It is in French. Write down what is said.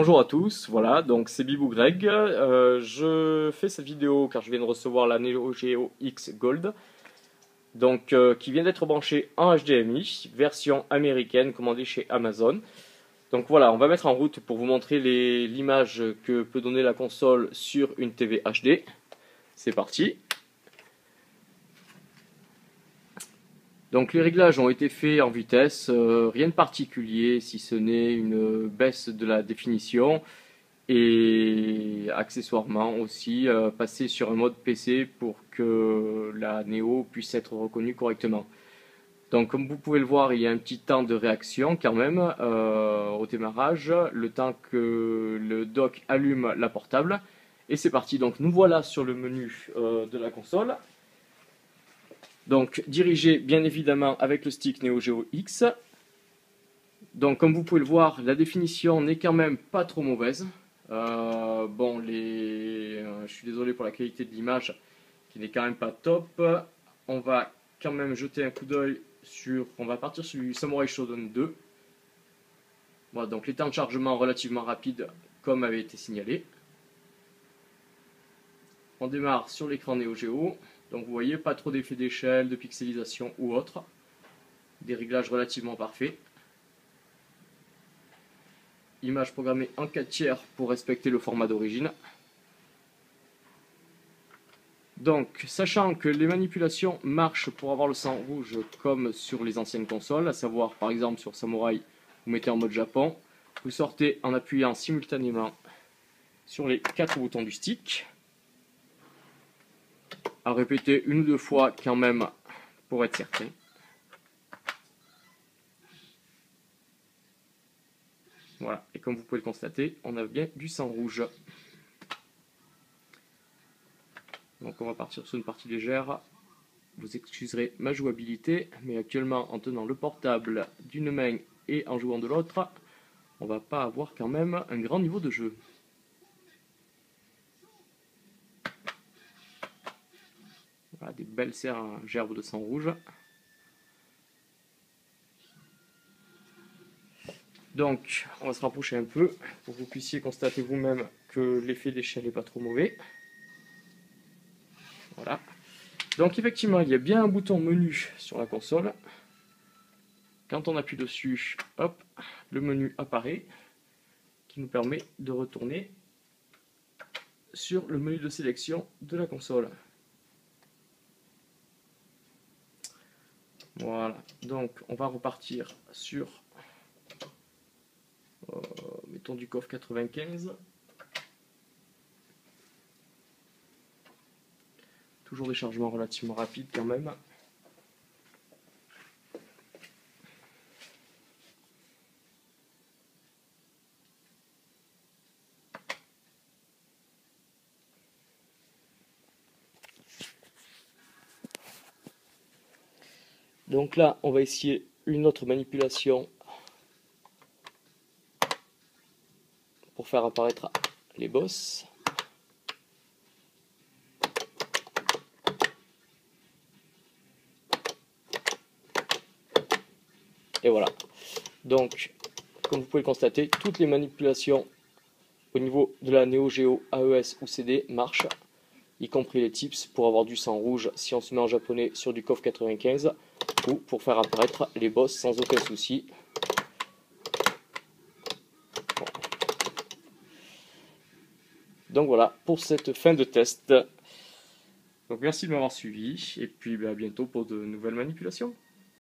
Bonjour à tous, voilà, donc c'est Bibou Greg. Je fais cette vidéo car je viens de recevoir la Neo Geo X Gold, donc qui vient d'être branchée en HDMI, version américaine commandée chez Amazon. Donc voilà, on va mettre en route pour vous montrer l'image que peut donner la console sur une TV HD. C'est parti. Donc les réglages ont été faits en vitesse, rien de particulier si ce n'est une baisse de la définition et accessoirement aussi passer sur un mode PC pour que la Neo puisse être reconnue correctement. Donc comme vous pouvez le voir, il y a un petit temps de réaction quand même au démarrage, le temps que le dock allume la portable. Et c'est parti, donc nous voilà sur le menu de la console. Donc dirigé bien évidemment avec le stick Neo Geo X. Donc comme vous pouvez le voir, la définition n'est quand même pas trop mauvaise. Je suis désolé pour la qualité de l'image qui n'est quand même pas top. On va quand même jeter un coup d'œil sur... On va partir sur du Samurai Shodown 2. Voilà, donc les temps de chargement relativement rapides comme avait été signalé. On démarre sur l'écran Neo Geo. Donc vous voyez, pas trop d'effet d'échelle, de pixelisation ou autre. Des réglages relativement parfaits. Image programmée en 4 tiers pour respecter le format d'origine. Donc, sachant que les manipulations marchent pour avoir le sang rouge comme sur les anciennes consoles, à savoir par exemple sur Samurai, vous mettez en mode Japon, vous sortez en appuyant simultanément sur les 4 boutons du stick. À répéter une ou deux fois quand même pour être certain. Voilà, et comme vous pouvez le constater, on a bien du sang rouge. Donc on va partir sur une partie légère. Vous excuserez ma jouabilité, mais actuellement en tenant le portable d'une main et en jouant de l'autre, on va pas avoir quand même un grand niveau de jeu. Voilà, des belles gerbes de sang rouge. Donc, on va se rapprocher un peu pour que vous puissiez constater vous-même que l'effet d'échelle n'est pas trop mauvais. Voilà. Donc effectivement, il y a bien un bouton menu sur la console. Quand on appuie dessus, hop, le menu apparaît, qui nous permet de retourner sur le menu de sélection de la console. Voilà, donc on va repartir sur, mettons du COF 95. Toujours des chargements relativement rapides quand même. Donc là, on va essayer une autre manipulation pour faire apparaître les bosses. Et voilà. Donc, comme vous pouvez le constater, toutes les manipulations au niveau de la Neo Geo AES ou CD marchent, y compris les tips pour avoir du sang rouge si on se met en japonais sur du COF 95 ou pour faire apparaître les boss sans aucun souci. Bon. Donc voilà pour cette fin de test. Donc merci de m'avoir suivi et puis à bientôt pour de nouvelles manipulations.